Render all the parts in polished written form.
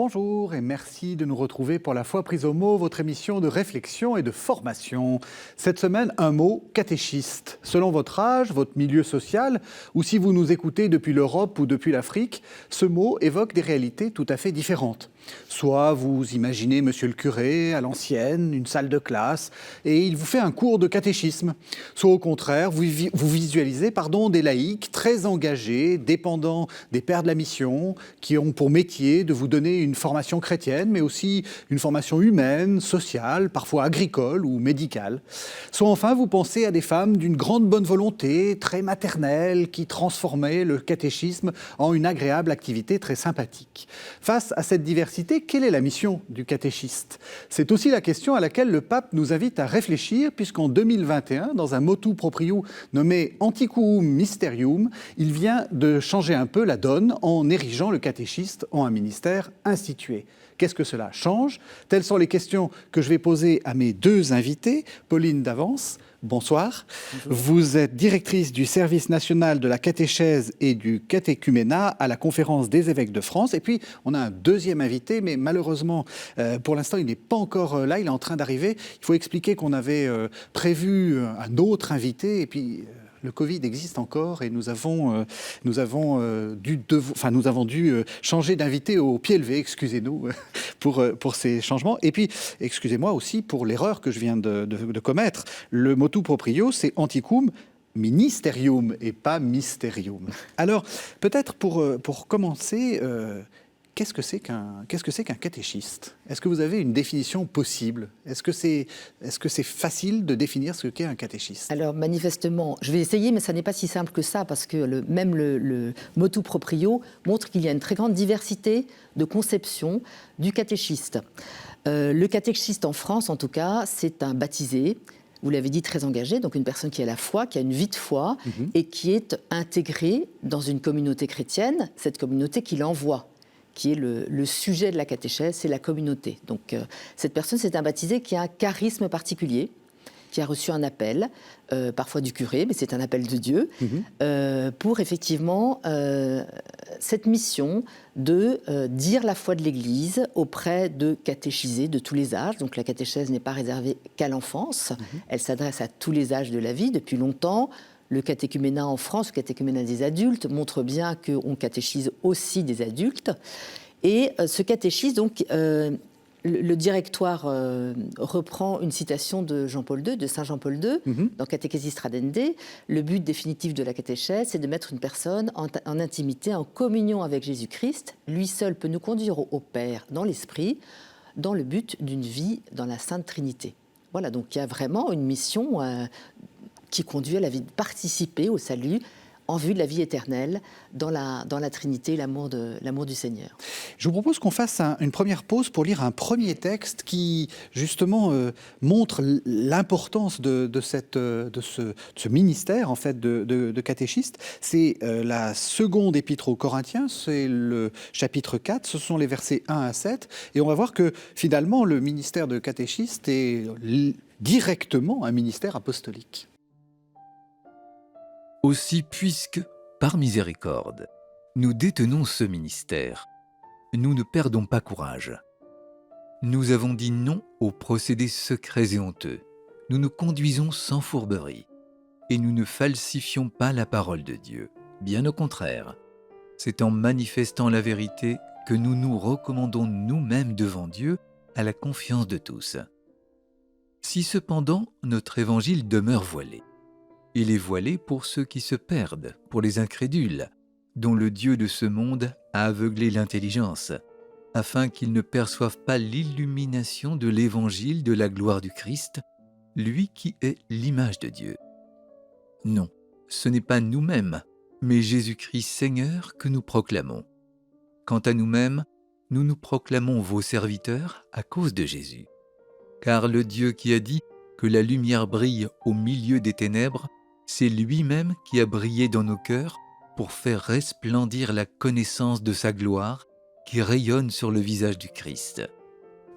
Bonjour et merci de nous retrouver pour La Foi prise au mot, votre émission de réflexion et de formation. Cette semaine, un mot, catéchiste. Selon votre âge, votre milieu social, ou si vous nous écoutez depuis l'Europe ou depuis l'Afrique, ce mot évoque des réalités tout à fait différentes. Soit vous imaginez monsieur le curé à l'ancienne, une salle de classe, et il vous fait un cours de catéchisme. Soit au contraire, vous visualisez des laïcs très engagés, dépendants des pères de la mission, qui ont pour métier de vous donner une formation chrétienne, mais aussi une formation humaine, sociale, parfois agricole ou médicale. Soit enfin, vous pensez à des femmes d'une grande bonne volonté, très maternelle, qui transformaient le catéchisme en une agréable activité très sympathique. Face à cette diversité, quelle est la mission du catéchiste? C'est aussi la question à laquelle le pape nous invite à réfléchir, puisqu'en 2021, dans un motu proprio nommé Antiquum Mysterium, il vient de changer un peu la donne en érigeant le catéchiste en un ministère institué. Qu'est-ce que cela change? Telles sont les questions que je vais poser à mes deux invités. Pauline Davance, bonsoir. Bonjour. Vous êtes directrice du service national de la catéchèse et du catéchuménat à la Conférence des évêques de France. Et puis, on a un deuxième invité, mais malheureusement, pour l'instant, il n'est pas encore là, il est en train d'arriver. Il faut expliquer qu'on avait prévu un autre invité, et puis le Covid existe encore, et nous avons dû changer d'invité au pied levé, excusez-nous pour ces changements. Et puis, excusez-moi aussi pour l'erreur que je viens de commettre. Le motu proprio, c'est Antiquum Ministerium et pas Mysterium. Alors, peut-être pour commencer, qu'est-ce que c'est qu'un catéchiste? Est-ce que vous avez une définition possible? Est-ce que c'est facile de définir ce qu'est un catéchiste? Alors, manifestement, je vais essayer, mais ça n'est pas si simple que ça, parce que même le motu proprio montre qu'il y a une très grande diversité de conceptions du catéchiste. Le catéchiste en France, en tout cas, c'est un baptisé, vous l'avez dit, très engagé, donc une personne qui a la foi, qui a une vie de foi, et qui est intégrée dans une communauté chrétienne, cette communauté qui l'envoie, qui est le sujet de la catéchèse, c'est la communauté. Donc cette personne, c'est un baptisé qui a un charisme particulier, qui a reçu un appel, parfois du curé, mais c'est un appel de Dieu, pour effectivement cette mission de dire la foi de l'Église auprès de catéchisés de tous les âges. Donc la catéchèse n'est pas réservée qu'à l'enfance, elle s'adresse à tous les âges de la vie depuis longtemps. Le catéchuménat en France, le catéchuménat des adultes, montre bien qu'on catéchise aussi des adultes. Et ce catéchisme, donc, le directoire reprend une citation de Jean-Paul II, de Saint Jean-Paul II, dans Catechesis Tradendae. Le but définitif de la catéchèse, c'est de mettre une personne en intimité, en communion avec Jésus-Christ. Lui seul peut nous conduire au Père dans l'Esprit, dans le but d'une vie dans la Sainte Trinité. Voilà, donc il y a vraiment une mission qui conduit à la vie de participer au salut en vue de la vie éternelle dans la Trinité, l'amour du Seigneur. Je vous propose qu'on fasse une première pause pour lire un premier texte qui, justement, montre l'importance de ce ministère, en fait, de catéchiste. C'est la seconde épître aux Corinthiens, c'est le chapitre 4, ce sont les versets 1 à 7, et on va voir que, finalement, le ministère de catéchiste est directement un ministère apostolique. Aussi, puisque, par miséricorde, nous détenons ce ministère, nous ne perdons pas courage. Nous avons dit non aux procédés secrets et honteux. Nous nous conduisons sans fourberie. Et nous ne falsifions pas la parole de Dieu. Bien au contraire, c'est en manifestant la vérité que nous nous recommandons nous-mêmes devant Dieu à la confiance de tous. Si cependant notre évangile demeure voilé, il est voilé pour ceux qui se perdent, pour les incrédules, dont le Dieu de ce monde a aveuglé l'intelligence, afin qu'ils ne perçoivent pas l'illumination de l'évangile de la gloire du Christ, lui qui est l'image de Dieu. Non, ce n'est pas nous-mêmes, mais Jésus-Christ Seigneur que nous proclamons. Quant à nous-mêmes, nous nous proclamons vos serviteurs à cause de Jésus. Car le Dieu qui a dit que la lumière brille au milieu des ténèbres, c'est lui-même qui a brillé dans nos cœurs pour faire resplendir la connaissance de sa gloire qui rayonne sur le visage du Christ.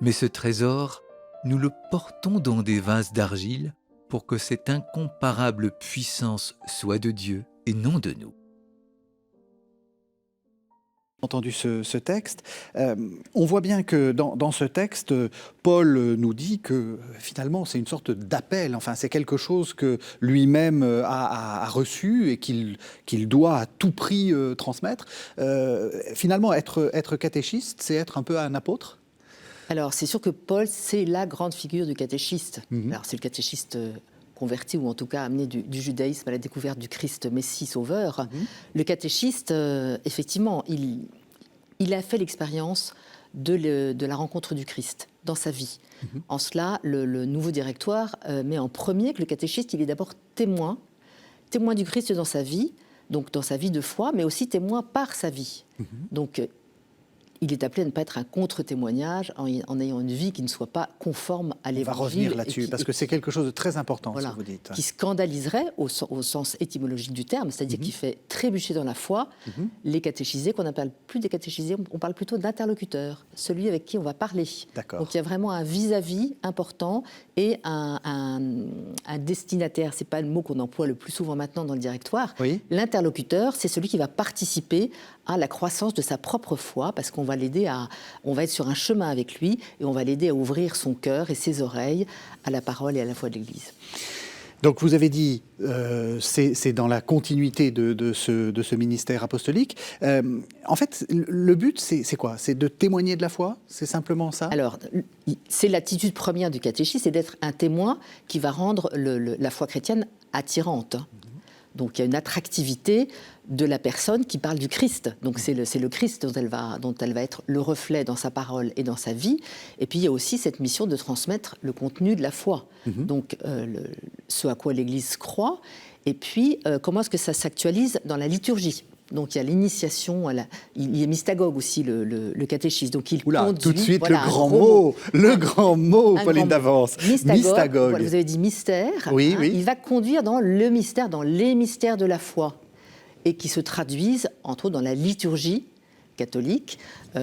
Mais ce trésor, nous le portons dans des vases d'argile pour que cette incomparable puissance soit de Dieu et non de nous. Entendu ce texte. On voit bien que dans ce texte, Paul nous dit que finalement c'est une sorte d'appel, enfin c'est quelque chose que lui-même a reçu et qu'il doit à tout prix transmettre. Finalement, être catéchiste, c'est être un peu un apôtre? Alors, c'est sûr que Paul, c'est la grande figure du catéchiste. Alors, c'est le catéchiste converti, ou en tout cas amené du judaïsme à la découverte du Christ Messie Sauveur. Le catéchiste, effectivement, il a fait l'expérience de la rencontre du Christ dans sa vie. En cela, le nouveau directoire met en premier que le catéchiste, il est d'abord témoin du Christ dans sa vie, donc dans sa vie de foi, mais aussi témoin par sa vie. Donc, il est appelé à ne pas être un contre-témoignage en ayant une vie qui ne soit pas conforme à l'Évangile. On va revenir là-dessus, parce que c'est quelque chose de très important, voilà, ce que vous dites. Qui scandaliserait, au sens étymologique du terme, c'est-à-dire qui fait trébucher dans la foi les catéchisés, qu'on n'appelle plus des catéchisés, on parle plutôt d'interlocuteurs, celui avec qui on va parler. D'accord. Donc il y a vraiment un vis-à-vis important et un destinataire. Ce n'est pas le mot qu'on emploie le plus souvent maintenant dans le directoire. Oui. L'interlocuteur, c'est celui qui va participer à la croissance de sa propre foi, parce qu'on va l'aider on va être sur un chemin avec lui et on va l'aider à ouvrir son cœur et ses oreilles à la parole et à la foi de l'Église. Donc vous avez dit, c'est dans la continuité de ce ministère apostolique. En fait, le but, c'est quoi? C'est de témoigner de la foi? C'est simplement ça? Alors, c'est l'attitude première du catéchisme, c'est d'être un témoin qui va rendre la foi chrétienne attirante. Donc il y a une attractivité de la personne qui parle du Christ. Donc c'est le Christ dont elle va être le reflet dans sa parole et dans sa vie. Et puis il y a aussi cette mission de transmettre le contenu de la foi. Donc ce à quoi l'Église croit. Et puis comment est-ce que ça s'actualise dans la liturgie. Donc il y a l'initiation, il y a mystagogue aussi, le catéchisme. Donc il conduit, tout de suite, voilà, le grand mot, Pauline Davance. Mystagogue. Voilà, vous avez dit mystère. Oui, oui. Il va conduire dans le mystère, dans les mystères de la foi, et qui se traduisent, entre autres, dans la liturgie catholique.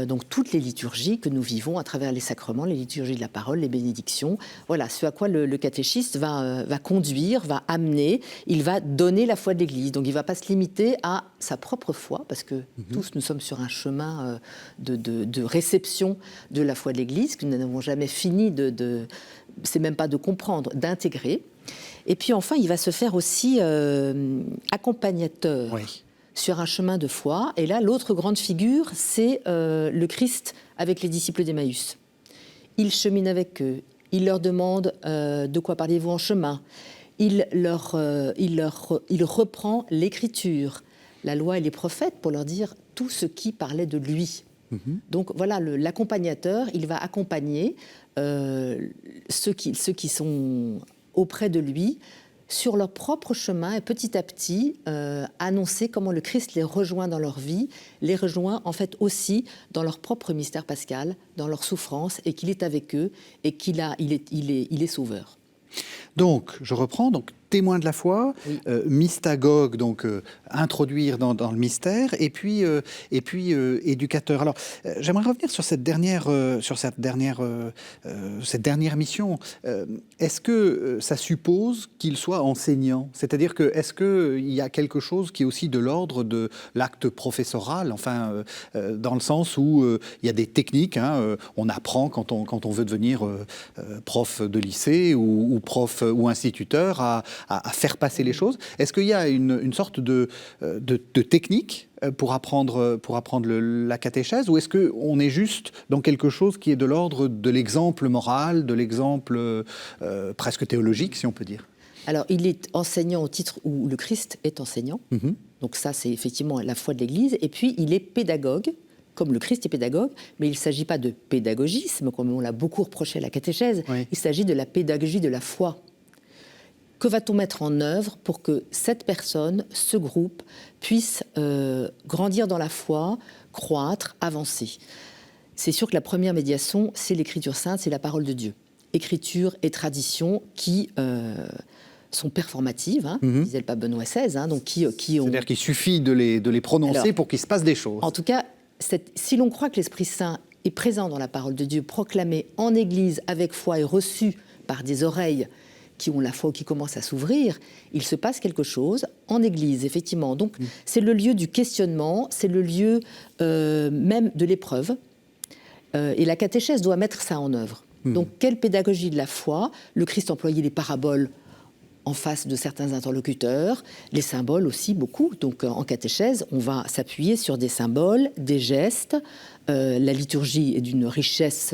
Donc toutes les liturgies que nous vivons à travers les sacrements, les liturgies de la parole, les bénédictions. Voilà, ce à quoi le catéchiste va conduire, va amener, il va donner la foi de l'Église. Donc il ne va pas se limiter à sa propre foi, parce que tous nous sommes sur un chemin de réception de la foi de l'Église, que nous n'avons jamais fini c'est même pas de comprendre, d'intégrer. Et puis enfin, il va se faire aussi accompagnateur. Oui. Sur un chemin de foi. Et là, l'autre grande figure, c'est le Christ avec les disciples d'Emmaüs. Il chemine avec eux, il leur demande de quoi parlez-vous en chemin. Il reprend l'Écriture, la loi et les prophètes pour leur dire tout ce qui parlait de lui. Donc voilà, l'accompagnateur, il va accompagner ceux qui sont auprès de lui sur leur propre chemin et petit à petit annoncer comment le Christ les rejoint dans leur vie, les rejoint en fait aussi dans leur propre mystère pascal, dans leur souffrance, et qu'il est avec eux et qu'il est sauveur. Donc, je reprends, témoin de la foi, oui. Mystagogue, donc introduire dans le mystère, et puis éducateur. Alors, j'aimerais revenir sur cette dernière mission. Est-ce que ça suppose qu'il soit enseignant? C'est-à-dire que est-ce qu'il y a quelque chose qui est aussi de l'ordre de l'acte professoral, enfin, dans le sens où il y a des techniques, on apprend quand on veut devenir prof de lycée ou prof ou instituteur à faire passer les choses. Est-ce qu'il y a une sorte de technique pour apprendre la catéchèse, ou est-ce qu'on est juste dans quelque chose qui est de l'ordre de l'exemple moral, de l'exemple presque théologique, si on peut dire? Alors, il est enseignant au titre où le Christ est enseignant. Donc ça, c'est effectivement la foi de l'Église. Et puis, il est pédagogue, comme le Christ est pédagogue, mais il ne s'agit pas de pédagogisme, comme on l'a beaucoup reproché à la catéchèse. Oui. Il s'agit de la pédagogie de la foi. Que va-t-on mettre en œuvre pour que cette personne, ce groupe, puisse grandir dans la foi, croître, avancer? C'est sûr que la première médiation, c'est l'Écriture sainte, c'est la parole de Dieu. Écriture et tradition qui sont performatives, disait le pape Benoît XVI. Donc c'est-à-dire qu'il suffit de les prononcer. Alors, pour qu'il se passe des choses. En tout cas, si l'on croit que l'Esprit Saint est présent dans la parole de Dieu, proclamée en Église avec foi et reçue par des oreilles qui ont la foi ou qui commencent à s'ouvrir, il se passe quelque chose en Église, effectivement. Donc, c'est le lieu du questionnement, c'est le lieu même de l'épreuve. Et la catéchèse doit mettre ça en œuvre. Donc, quelle pédagogie de la foi? Le Christ employait les paraboles en face de certains interlocuteurs, les symboles aussi beaucoup. Donc en catéchèse, on va s'appuyer sur des symboles, des gestes. La liturgie est d'une richesse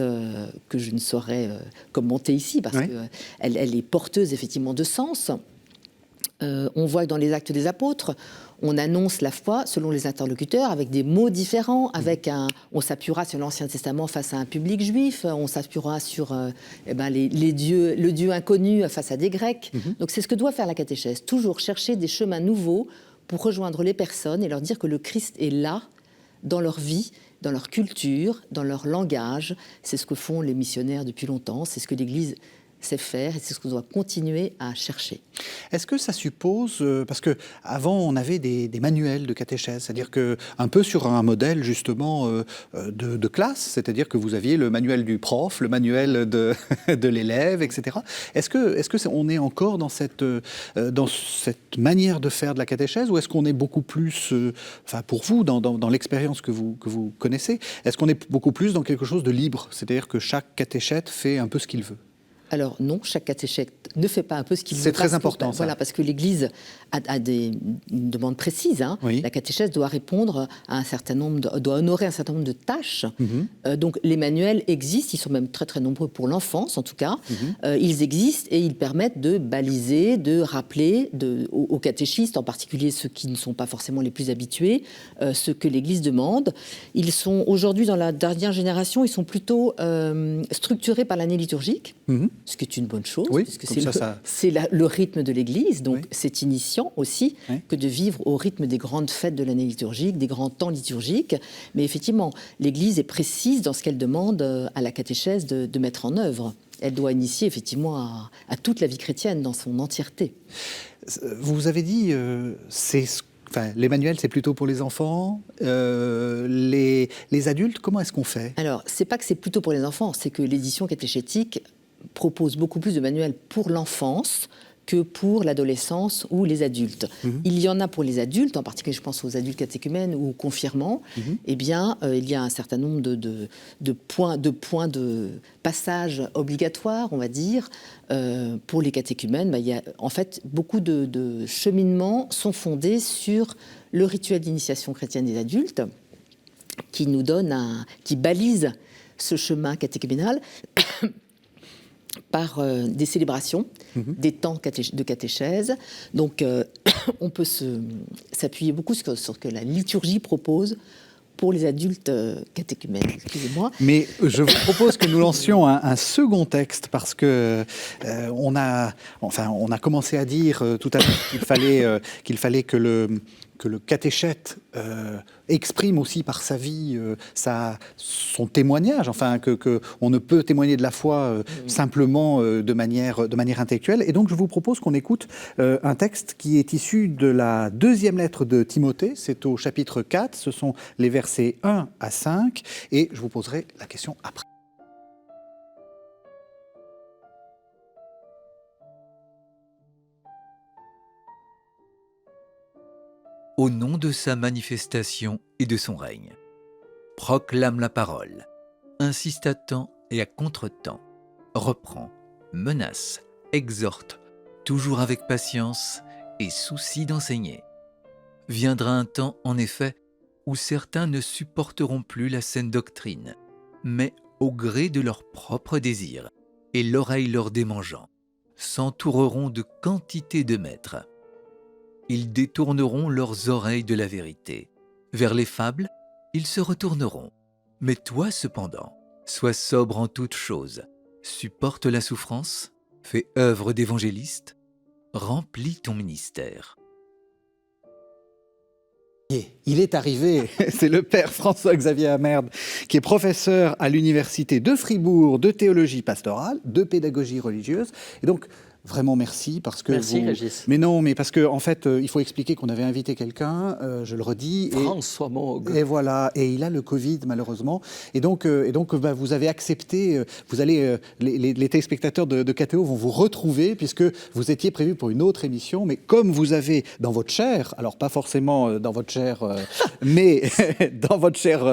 que je ne saurais commenter ici, parce qu'elle est porteuse effectivement de sens. On voit que dans les Actes des Apôtres, on annonce la foi selon les interlocuteurs avec des mots différents. On s'appuiera sur l'Ancien Testament face à un public juif, on s'appuiera sur le Dieu inconnu face à des Grecs. Donc c'est ce que doit faire la catéchèse, toujours chercher des chemins nouveaux pour rejoindre les personnes et leur dire que le Christ est là dans leur vie, dans leur culture, dans leur langage. C'est ce que font les missionnaires depuis longtemps, c'est ce que l'Église sait faire et c'est ce qu'on doit continuer à chercher. Est-ce que ça suppose, parce qu'avant on avait des manuels de catéchèse, c'est-à-dire un peu sur un modèle justement de classe, c'est-à-dire que vous aviez le manuel du prof, le manuel de l'élève, etc. Est-ce que on est encore dans cette manière de faire de la catéchèse, ou est-ce qu'on est beaucoup plus, pour vous, dans l'expérience que vous connaissez, est-ce qu'on est beaucoup plus dans quelque chose de libre, c'est-à-dire que chaque catéchète fait un peu ce qu'il veut? Alors non, chaque catéchète ne fait pas un peu ce qu'il veut. C'est très important, ça. Voilà, parce que l'Église a une demande précise. La catéchèse doit répondre à un certain nombre, doit honorer un certain nombre de tâches. Donc les manuels existent, ils sont même très très nombreux pour l'enfance en tout cas. Ils existent et ils permettent de baliser, de rappeler aux catéchistes, en particulier ceux qui ne sont pas forcément les plus habitués, ce que l'Église demande. Ils sont aujourd'hui, dans la dernière génération, ils sont plutôt structurés par l'année liturgique. Ce qui est une bonne chose, parce que c'est le rythme de l'Église, donc c'est initiant aussi que de vivre au rythme des grandes fêtes de l'année liturgique, des grands temps liturgiques. Mais effectivement, l'Église est précise dans ce qu'elle demande à la catéchèse de mettre en œuvre. Elle doit initier effectivement à toute la vie chrétienne dans son entièreté. Vous avez dit, les manuels, c'est plutôt pour les enfants. Les adultes, comment est-ce qu'on fait? Alors, c'est pas que c'est plutôt pour les enfants, c'est que l'édition catéchétique propose beaucoup plus de manuels pour l'enfance que pour l'adolescence ou les adultes. Il y en a pour les adultes, en particulier je pense aux adultes catéchumènes ou aux confirmants. Eh bien, il y a un certain nombre de points de passage obligatoires, on va dire. Pour les catéchumènes, il y a, en fait, beaucoup de cheminements sont fondés sur le rituel d'initiation chrétienne des adultes, qui nous donne qui balise ce chemin catéchuménal par des célébrations, des temps de catéchèse. Donc, on peut s'appuyer beaucoup sur ce que la liturgie propose pour les adultes catéchumènes. Excusez-moi. Mais je vous propose que nous lancions un second texte, parce que on a commencé à dire tout à l'heure qu'il fallait que le catéchète exprime aussi par sa vie son témoignage, qu'on ne peut témoigner de la foi simplement de manière intellectuelle. Et donc je vous propose qu'on écoute un texte qui est issu de la deuxième lettre de Timothée, c'est au chapitre 4, ce sont les versets 1 à 5, et je vous poserai la question après. Au nom de sa manifestation et de son règne, proclame la parole, insiste à temps et à contre-temps, reprend, menace, exhorte, toujours avec patience et souci d'enseigner. Viendra un temps, en effet, où certains ne supporteront plus la saine doctrine, mais au gré de leurs propres désirs et l'oreille leur démangeant, s'entoureront de quantité de maîtres. Ils détourneront leurs oreilles de la vérité. Vers les fables, ils se retourneront. Mais toi, cependant, sois sobre en toutes choses, supporte la souffrance, fais œuvre d'évangéliste, remplis ton ministère. Il est arrivé, c'est le père François-Xavier Amerde, qui est professeur à l'université de Fribourg de théologie pastorale, de pédagogie religieuse. Et donc, vraiment merci parce que Merci, Régis. Mais non, mais parce que en fait, il faut expliquer qu'on avait invité quelqu'un, je le redis. François Moog. Et voilà, et il a le Covid malheureusement. Et donc vous avez accepté, vous allez, les téléspectateurs de KTO vont vous retrouver puisque vous étiez prévu pour une autre émission, mais comme vous avez dans votre chair, alors pas forcément dans votre chair, mais dans votre chair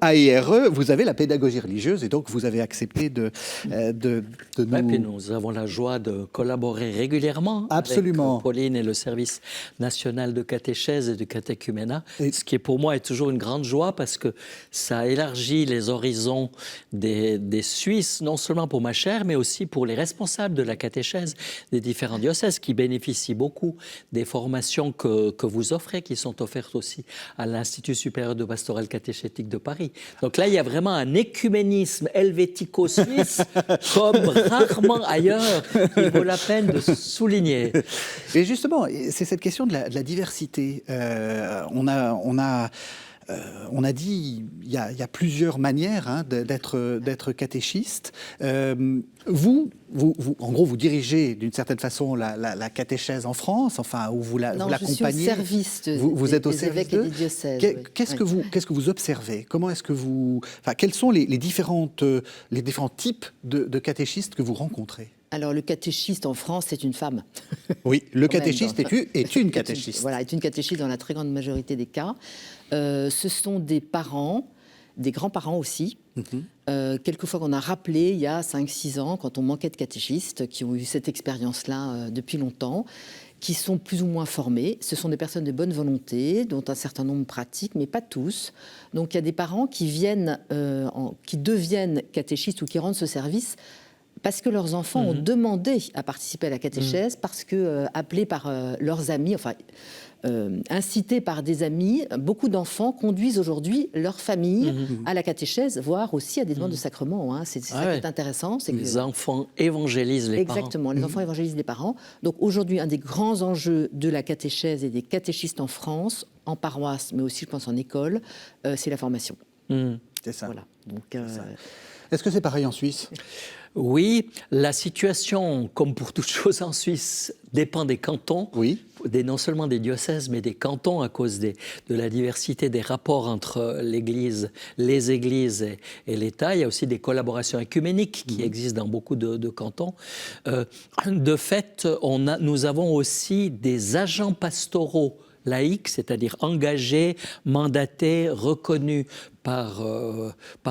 AIRE, vous avez la pédagogie religieuse et donc vous avez accepté de nous... Et puis nous avons la joie de collaborer régulièrement Absolument. avec Pauline et le service national de catéchèse et de catéchuménat, ce qui pour moi est toujours une grande joie parce que ça élargit les horizons des Suisses, non seulement pour ma chaire, mais aussi pour les responsables de la catéchèse des différents diocèses qui bénéficient beaucoup des formations que vous offrez, qui sont offertes aussi à l'Institut supérieur de pastoral catéchétique de Paris. Donc là, il y a vraiment un écuménisme helvético-suisse comme rarement ailleurs, qui vaut la peine de souligner. Et justement, c'est cette question de la diversité. On a dit, il y a plusieurs manières d'être catéchiste. Vous, en gros, vous dirigez d'une certaine façon la catéchèse en France, enfin, où vous l'accompagnez. Je suis au service vous êtes au des service évêques et des diocèses. Qu'est-ce que vous observez? Comment est-ce que quels sont les différents types de catéchistes que vous rencontrez? Alors, le catéchiste en France, c'est une femme. Oui, le catéchiste est une catéchiste. Voilà, est une catéchiste dans la très grande majorité des cas. Ce sont des parents, des grands-parents aussi. Quelquefois qu'on a rappelé il y a 5-6 ans, quand on manquait de catéchistes, qui ont eu cette expérience-là depuis longtemps, qui sont plus ou moins formés. Ce sont des personnes de bonne volonté, dont un certain nombre pratiquent, mais pas tous. Donc il y a des parents qui deviennent catéchistes ou qui rendent ce service parce que leurs enfants ont demandé à participer à la catéchèse, parce que, appelés par leurs amis, enfin, incités par des amis, beaucoup d'enfants conduisent aujourd'hui leur famille à la catéchèse, voire aussi à des demandes de sacrement. Hein. C'est ça qui est intéressant. Les enfants évangélisent les parents. Exactement, les enfants évangélisent les parents. Donc aujourd'hui, un des grands enjeux de la catéchèse et des catéchistes en France, en paroisse, mais aussi, je pense, en école, c'est la formation. C'est ça. Voilà. Donc, est-ce que c'est pareil en Suisse ? Oui, la situation, comme pour toute chose en Suisse, dépend des cantons, non seulement des diocèses, mais des cantons à cause de la diversité des rapports entre les églises et l'État. Il y a aussi des collaborations œcuméniques qui existent dans beaucoup de cantons. De fait, nous avons aussi des agents pastoraux laïcs, c'est-à-dire engagés, mandatés, reconnus par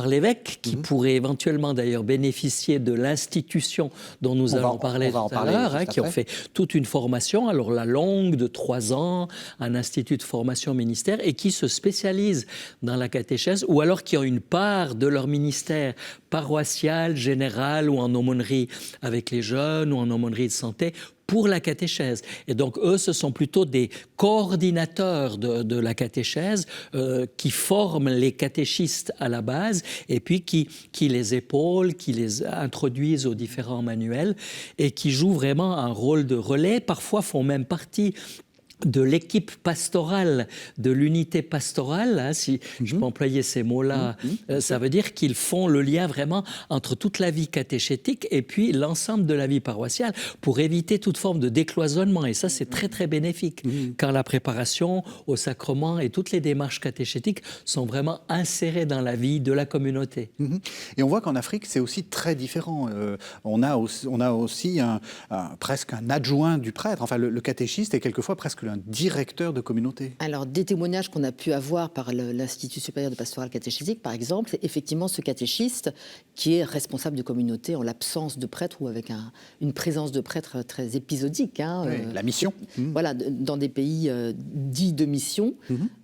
l'évêque, qui pourrait éventuellement d'ailleurs bénéficier de l'institution dont nous allons parler tout à l'heure, qui ont fait toute une formation, alors la longue de 3 ans, un institut de formation ministère, et qui se spécialisent dans la catéchèse, ou alors qui ont une part de leur ministère paroissial, général, ou en aumônerie avec les jeunes, ou en aumônerie de santé, pour la catéchèse. Et donc, eux, ce sont plutôt des coordinateurs de la catéchèse qui forment les catéchistes à la base et puis qui les épaulent, qui les introduisent aux différents manuels et qui jouent vraiment un rôle de relais, parfois font même partie de l'équipe pastorale, de l'unité pastorale, hein, si je peux employer ces mots-là, ça veut dire qu'ils font le lien vraiment entre toute la vie catéchétique et puis l'ensemble de la vie paroissiale pour éviter toute forme de décloisonnement. Et ça, c'est très, très bénéfique quand la préparation au sacrement et toutes les démarches catéchétiques sont vraiment insérées dans la vie de la communauté. Et on voit qu'en Afrique, c'est aussi très différent. On a aussi presque un adjoint du prêtre. Enfin, le catéchiste est quelquefois presque un directeur de communauté. Alors, des témoignages qu'on a pu avoir par l'Institut supérieur de pastoral catéchétique, par exemple, c'est effectivement ce catéchiste qui est responsable de communauté en l'absence de prêtre ou avec une présence de prêtre très épisodique. La mission. Voilà, dans des pays dits de mission,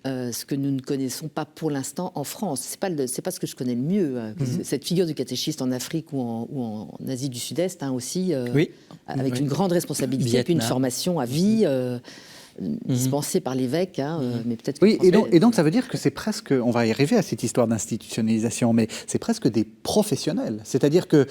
ce que nous ne connaissons pas pour l'instant en France. C'est pas ce que je connais le mieux. Cette figure du catéchiste en Afrique ou en Asie du Sud-Est aussi, avec une grande responsabilité, puis une formation à vie. dispensée par l'évêque, hein, mais peut-être. Oui, et donc ça veut dire que c'est presque, on va y arriver à cette histoire d'institutionnalisation, mais c'est presque des professionnels. C'est-à-dire que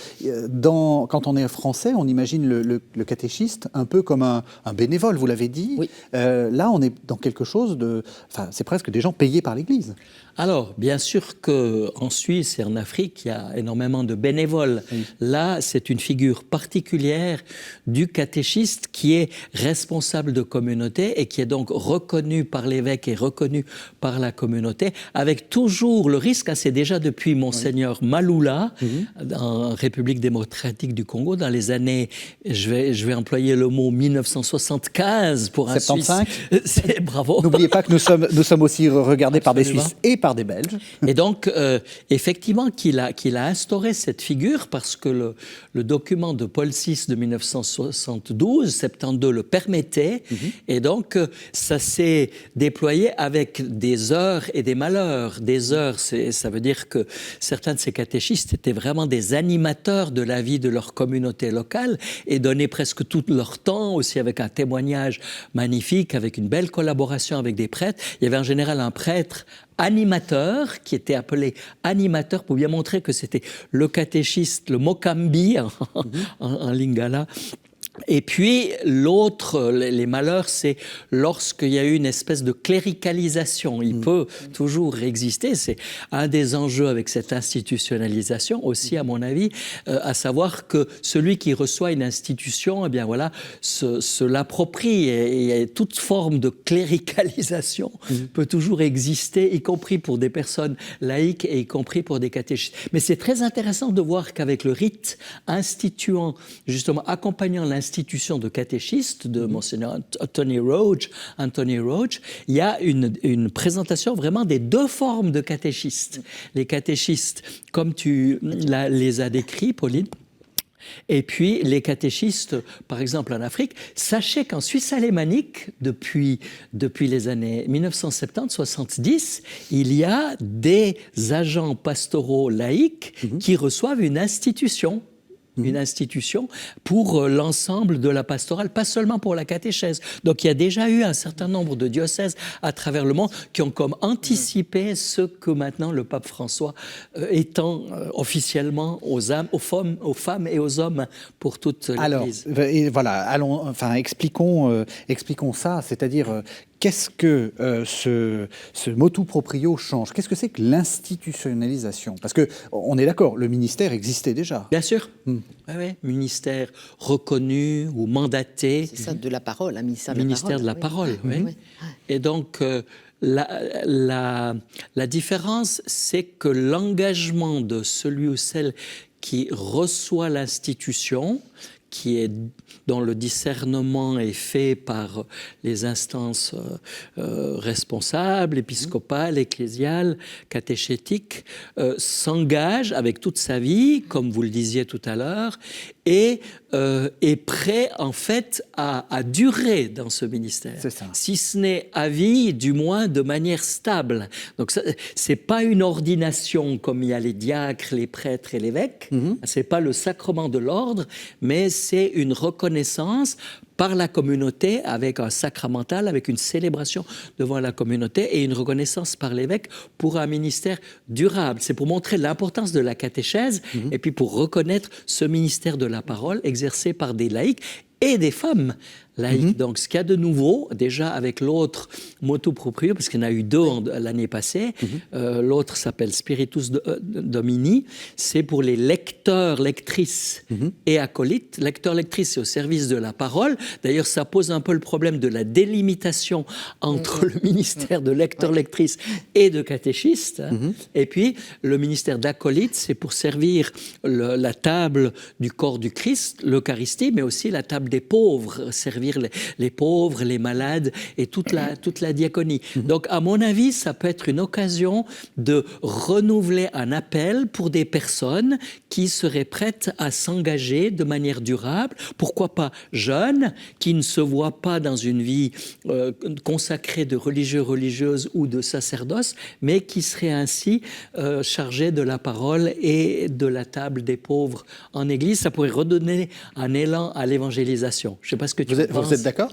quand on est français, on imagine le catéchiste un peu comme un bénévole, vous l'avez dit. Oui. Là, on est dans quelque chose de... Enfin, c'est presque des gens payés par l'Église. Alors, bien sûr qu'en Suisse et en Afrique, il y a énormément de bénévoles. Oui. Là, c'est une figure particulière du catéchiste qui est responsable de communauté et qui est donc reconnu par l'évêque et reconnu par la communauté, avec toujours le risque, c'est déjà depuis Monseigneur Maloula, en République démocratique du Congo, dans les années, je vais employer le mot 1975 pour un 75. Suisse. Bravo. N'oubliez pas que nous sommes aussi regardés par des Suisses et par des Belges. Et donc, effectivement, qu'il a instauré cette figure parce que le document de Paul VI de 1972, 72, le permettait. Et donc, ça s'est déployé avec des heures et des malheurs. Des heures, ça veut dire que certains de ces catéchistes étaient vraiment des animateurs de la vie de leur communauté locale et donnaient presque tout leur temps, aussi avec un témoignage magnifique, avec une belle collaboration avec des prêtres. Il y avait en général un prêtre animateur, qui était appelé animateur pour bien montrer que c'était le catéchiste, le mokambi en lingala. Et puis, l'autre, les malheurs, c'est lorsqu'il y a eu une espèce de cléricalisation. Il peut toujours exister. C'est un des enjeux avec cette institutionnalisation aussi, à mon avis, à savoir que celui qui reçoit une institution, eh bien voilà, se l'approprie. Et toute forme de cléricalisation peut toujours exister, y compris pour des personnes laïques et y compris pour des catéchistes. Mais c'est très intéressant de voir qu'avec le rite instituant, justement, accompagnant l'institution de catéchiste de Monseigneur Anthony Roach, il y a une présentation vraiment des deux formes de catéchistes. Les catéchistes, comme tu les as décrits, Pauline, et puis les catéchistes, par exemple en Afrique. Sachez qu'en Suisse alémanique, depuis les années 1970-70, il y a des agents pastoraux laïcs qui reçoivent une institution pour l'ensemble de la pastorale, pas seulement pour la catéchèse. Donc il y a déjà eu un certain nombre de diocèses à travers le monde qui ont comme anticipé ce que maintenant le pape François étend officiellement aux femmes et aux hommes pour toute l'Église. Alors, voilà, expliquons ça, c'est-à-dire... Qu'est-ce que ce motu proprio change? Qu'est-ce que c'est que l'institutionnalisation? Parce qu'on est d'accord, le ministère existait déjà. Bien sûr. Oui, ministère reconnu ou mandaté. C'est ça, de la parole, un ministère de la parole. Oui. Et donc, la différence, c'est que l'engagement de celui ou celle qui reçoit l'institution, dont le discernement est fait par les instances responsables, épiscopales, ecclésiales, catéchétiques, s'engage avec toute sa vie, comme vous le disiez tout à l'heure, et est prêt en fait à durer dans ce ministère. C'est ça. Si ce n'est à vie, du moins de manière stable. Donc c'est pas une ordination comme il y a les diacres, les prêtres et l'évêque. C'est pas le sacrement de l'ordre, mais c'est une reconnaissance par la communauté, avec un sacramental, avec une célébration devant la communauté et une reconnaissance par l'évêque pour un ministère durable. C'est pour montrer l'importance de la catéchèse et puis pour reconnaître ce ministère de la parole exercé par des laïcs et des femmes laïques. Donc, ce qu'il y a de nouveau, déjà avec l'autre motu proprio, parce qu'il y en a eu deux l'année passée, l'autre s'appelle Spiritus Domini, c'est pour les lecteurs, lectrices et acolytes. Lecteurs, lectrices, c'est au service de la parole. D'ailleurs, ça pose un peu le problème de la délimitation entre le ministère de lecteurs, lectrices et de catéchistes. Et puis, le ministère d'acolytes, c'est pour servir la table du corps du Christ, l'Eucharistie, mais aussi la table des pauvres, servir les pauvres, les malades et toute la diaconie. Donc, à mon avis, ça peut être une occasion de renouveler un appel pour des personnes qui seraient prêtes à s'engager de manière durable, pourquoi pas jeunes, qui ne se voient pas dans une vie consacrée de religieux, religieuses ou de sacerdoce, mais qui seraient ainsi chargés de la parole et de la table des pauvres en Église. Ça pourrait redonner un élan à l'évangélisation. Je ne sais pas ce que tu penses. Vous êtes d'accord ?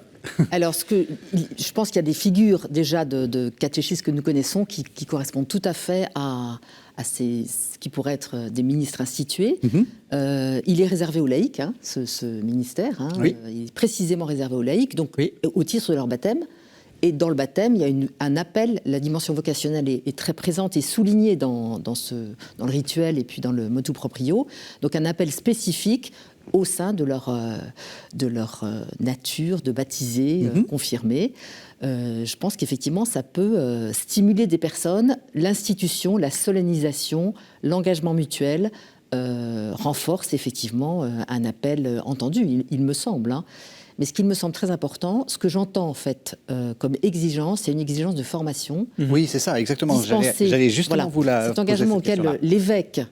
Alors, je pense qu'il y a des figures déjà de catéchistes que nous connaissons qui correspondent tout à fait à ce qui pourrait être des ministres institués. Il est réservé aux laïcs, hein, ce ministère. Hein, oui. Il est précisément réservé aux laïcs, donc oui. au titre de leur baptême. Et dans le baptême, il y a un appel, la dimension vocationnelle est très présente et soulignée dans le rituel et puis dans le motu proprio. Donc un appel spécifique au sein de leur nature de baptisés, confirmés. Je pense qu'effectivement, ça peut stimuler des personnes. L'institution, la solennisation, l'engagement mutuel renforce effectivement un appel entendu, il me semble. Hein. Mais ce qui me semble très important, ce que j'entends en fait comme exigence, c'est une exigence de formation. Oui, c'est ça, exactement. J'allais justement vous la cet engagement auquel l'évêque,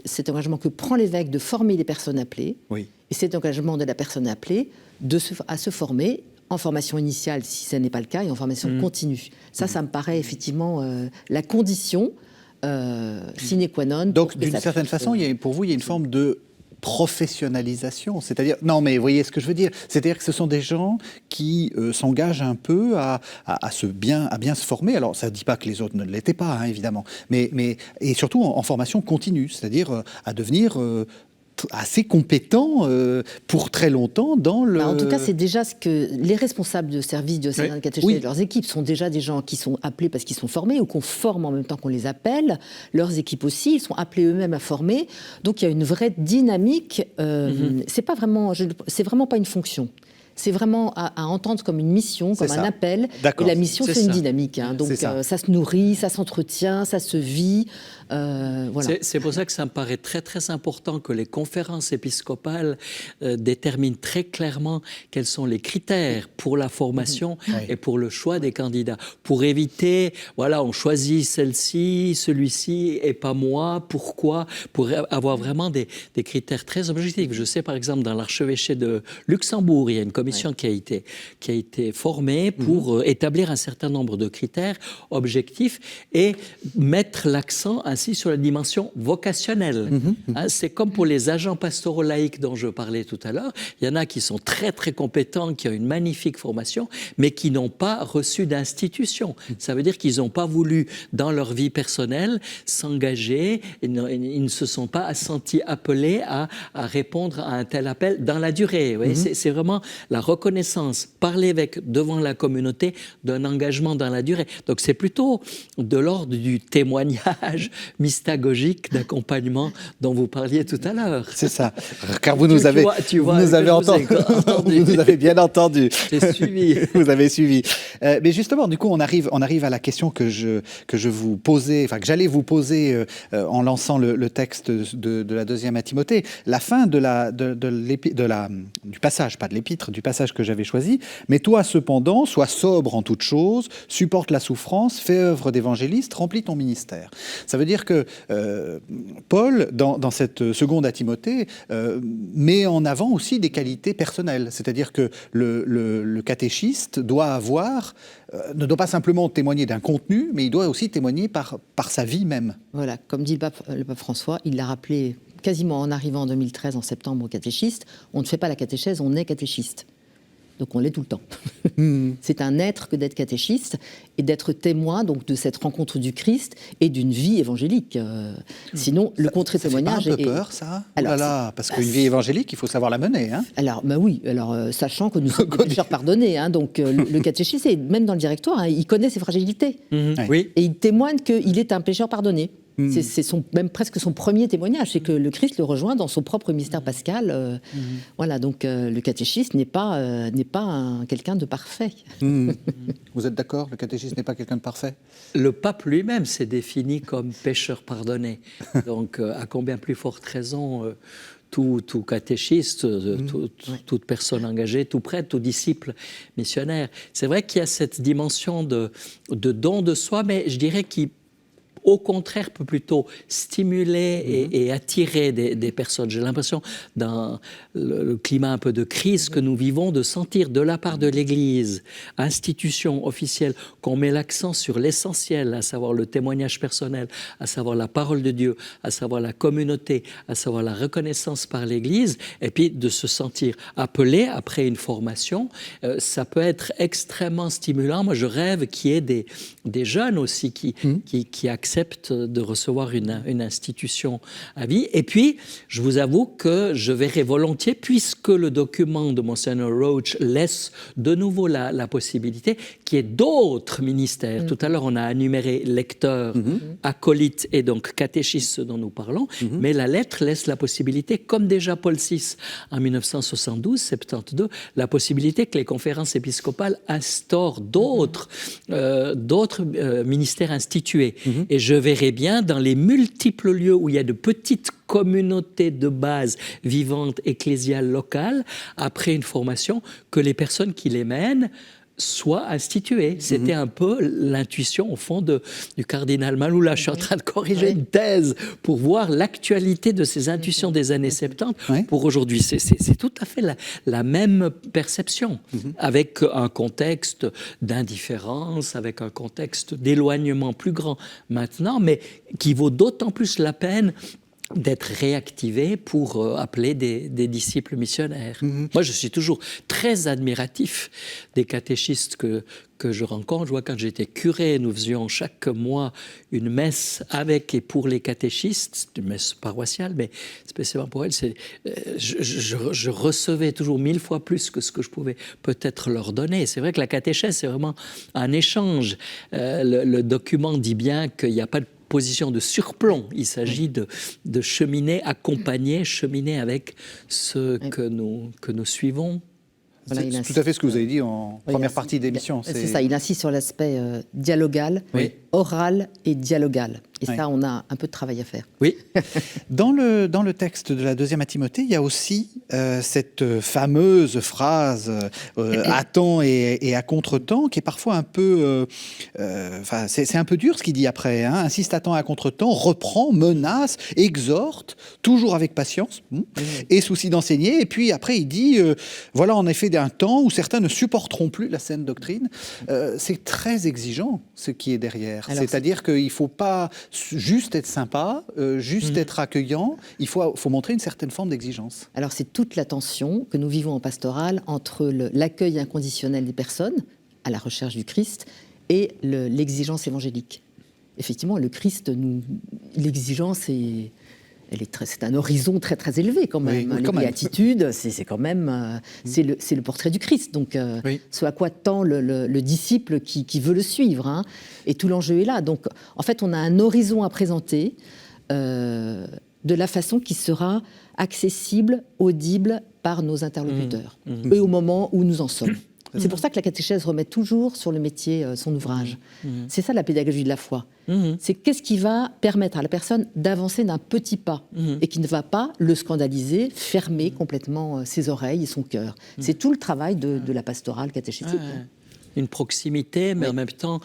cet engagement que prend l'évêque de former les personnes appelées, oui. Et cet engagement de la personne appelée à se former en formation initiale, si ce n'est pas le cas, et en formation continue. Ça me paraît effectivement la condition sine qua non. Donc, d'une certaine façon, pour vous, il y a une forme de professionnalisation, c'est-à-dire, non mais vous voyez ce que je veux dire, c'est-à-dire que ce sont des gens qui s'engagent un peu à bien se former. Alors ça ne dit pas que les autres ne l'étaient pas, hein, évidemment, mais et surtout en formation continue, c'est-à-dire à devenir assez compétent pour très longtemps dans le... En tout cas, c'est déjà ce que les responsables de services diocésains de catéchésie et leurs équipes sont déjà des gens qui sont appelés parce qu'ils sont formés ou qu'on forme en même temps qu'on les appelle. Leurs équipes aussi, ils sont appelés eux-mêmes à former. Donc il y a une vraie dynamique. C'est vraiment pas une fonction. C'est vraiment à entendre comme une mission, comme un appel. Et la mission, c'est une dynamique. Hein. Donc ça se nourrit, ça s'entretient, ça se vit. Voilà. C'est pour ça que ça me paraît très très important que les conférences épiscopales déterminent très clairement quels sont les critères pour la formation et pour le choix des candidats. Pour éviter, voilà, on choisit celle-ci, celui-ci et pas moi. Pourquoi? Pour avoir vraiment des critères très objectifs. Je sais par exemple dans l'archevêché de Luxembourg, il y a une commission qui a été formée pour établir un certain nombre de critères objectifs et mettre l'accent ainsi sur la dimension vocationnelle. Hein, c'est comme pour les agents pastoraux laïcs dont je parlais tout à l'heure. Il y en a qui sont très très compétents, qui ont une magnifique formation, mais qui n'ont pas reçu d'institution. Ça veut dire qu'ils n'ont pas voulu, dans leur vie personnelle, s'engager. Ils ne se sont pas sentis appelés à répondre à un tel appel dans la durée. Vous voyez, c'est vraiment la reconnaissance par l'évêque devant la communauté d'un engagement dans la durée. Donc c'est plutôt de l'ordre du témoignage mystagogique d'accompagnement dont vous parliez tout à l'heure. C'est ça, car vous nous avez entendu. Vous nous avez bien entendu. J'ai suivi. Vous avez suivi. Mais justement, du coup, on arrive à la question que je vous posais, enfin que j'allais vous poser en lançant le texte de la deuxième à Timothée. La fin du passage, pas de l'épître, du passage que j'avais choisi. Mais toi, cependant, sois sobre en toutes choses, supporte la souffrance, fais œuvre d'évangéliste, remplis ton ministère. Ça veut dire que Paul, dans cette seconde à Timothée, met en avant aussi des qualités personnelles. C'est-à-dire que le catéchiste doit ne doit pas simplement témoigner d'un contenu, mais il doit aussi témoigner par sa vie même. Voilà, comme dit le pape François, il l'a rappelé quasiment en arrivant en 2013, en septembre, au catéchiste. On ne fait pas la catéchèse, on est catéchiste. Donc on l'est tout le temps. C'est un être que d'être catéchiste et d'être témoin donc, de cette rencontre du Christ et d'une vie évangélique. Sinon, le contre-témoignage... Ça fait pas un peu peur, ça? Alors, parce qu'une vie évangélique, il faut savoir la mener. Hein. Alors, oui, sachant que nous sommes des pécheurs pardonnés. Hein, donc le catéchiste, même dans le directoire, hein, il connaît ses fragilités. Oui. Et il témoigne qu'il est un pécheur pardonné. C'est même presque son premier témoignage, c'est que le Christ le rejoint dans son propre mystère pascal. Voilà, donc le catéchiste n'est pas quelqu'un de parfait. Vous êtes d'accord? Le catéchiste n'est pas quelqu'un de parfait? Le pape lui-même s'est défini comme pécheur pardonné. Donc, à combien plus forte raison tout catéchiste, toute personne engagée, tout prêtre, tout disciple missionnaire. C'est vrai qu'il y a cette dimension de don de soi, mais je dirais au contraire, peut plutôt stimuler et attirer des personnes. J'ai l'impression, dans le climat un peu de crise que nous vivons, de sentir de la part de l'Église, institution officielle, qu'on met l'accent sur l'essentiel, à savoir le témoignage personnel, à savoir la parole de Dieu, à savoir la communauté, à savoir la reconnaissance par l'Église, et puis de se sentir appelé après une formation. Ça peut être extrêmement stimulant. Moi, je rêve qu'il y ait des jeunes aussi qui acceptent de recevoir une institution à vie. Et puis, je vous avoue que je verrais volontiers, puisque le document de Monseigneur Roach laisse de nouveau la possibilité qu'il y ait d'autres ministères. Tout à l'heure, on a énuméré lecteurs, acolytes et donc catéchistes, ce dont nous parlons, mais la lettre laisse la possibilité, comme déjà Paul VI en 1972, la possibilité que les conférences épiscopales instaurent d'autres ministères institués. Et je verrai bien dans les multiples lieux où il y a de petites communautés de base vivantes, ecclésiales, locales, après une formation, que les personnes qui les mènent soient instituées. C'était un peu l'intuition, au fond, du cardinal Malou. Là, je suis en train de corriger une thèse pour voir l'actualité de ces intuitions des années 70 pour aujourd'hui. C'est tout à fait la même perception, avec un contexte d'indifférence, avec un contexte d'éloignement plus grand maintenant, mais qui vaut d'autant plus la peine d'être réactivé pour appeler des disciples missionnaires. Moi, je suis toujours très admiratif des catéchistes que je rencontre. Je vois, quand j'étais curé, nous faisions chaque mois une messe avec et pour les catéchistes, une messe paroissiale, mais spécialement pour elles. Je recevais toujours 1000 fois plus que ce que je pouvais peut-être leur donner. C'est vrai que la catéchèse, c'est vraiment un échange. Le document dit bien qu'il n'y a pas de position de surplomb. Il s'agit de cheminer, accompagner, cheminer avec ceux que nous suivons. Voilà, c'est tout à fait ce que vous avez dit en première partie de l'émission. C'est ça, il insiste sur l'aspect dialogal, oral et dialogal. Et ça, on a un peu de travail à faire. Oui. Dans le texte de la deuxième à Timothée, il y a aussi cette fameuse phrase à temps et à contre-temps, qui est parfois un peu... c'est un peu dur ce qu'il dit après. Insiste à temps et à contre-temps, reprend, menace, exhorte, toujours avec patience et souci d'enseigner. Et puis après, il dit, voilà en effet d'un temps où certains ne supporteront plus la saine doctrine. C'est très exigeant ce qui est derrière. C'est-à-dire qu'il ne faut pas juste être sympa, juste être accueillant, il faut montrer une certaine forme d'exigence. Alors c'est toute la tension que nous vivons en pastoral entre l'accueil inconditionnel des personnes à la recherche du Christ et l'exigence évangélique. Effectivement, le Christ, l'exigence c'est un horizon très très élevé quand même. Les béatitudes, c'est quand même c'est le portrait du Christ. Donc, ce à quoi tend le disciple qui veut le suivre. Et tout l'enjeu est là. Donc, en fait, on a un horizon à présenter de la façon qui sera accessible, audible par nos interlocuteurs et au moment où nous en sommes. C'est pour ça que la catéchèse remet toujours sur le métier son ouvrage. C'est ça la pédagogie de la foi. C'est qu'est-ce qui va permettre à la personne d'avancer d'un petit pas et qui ne va pas le scandaliser, fermer complètement ses oreilles et son cœur. C'est tout le travail de la pastorale catéchétique. Une proximité, mais en même temps...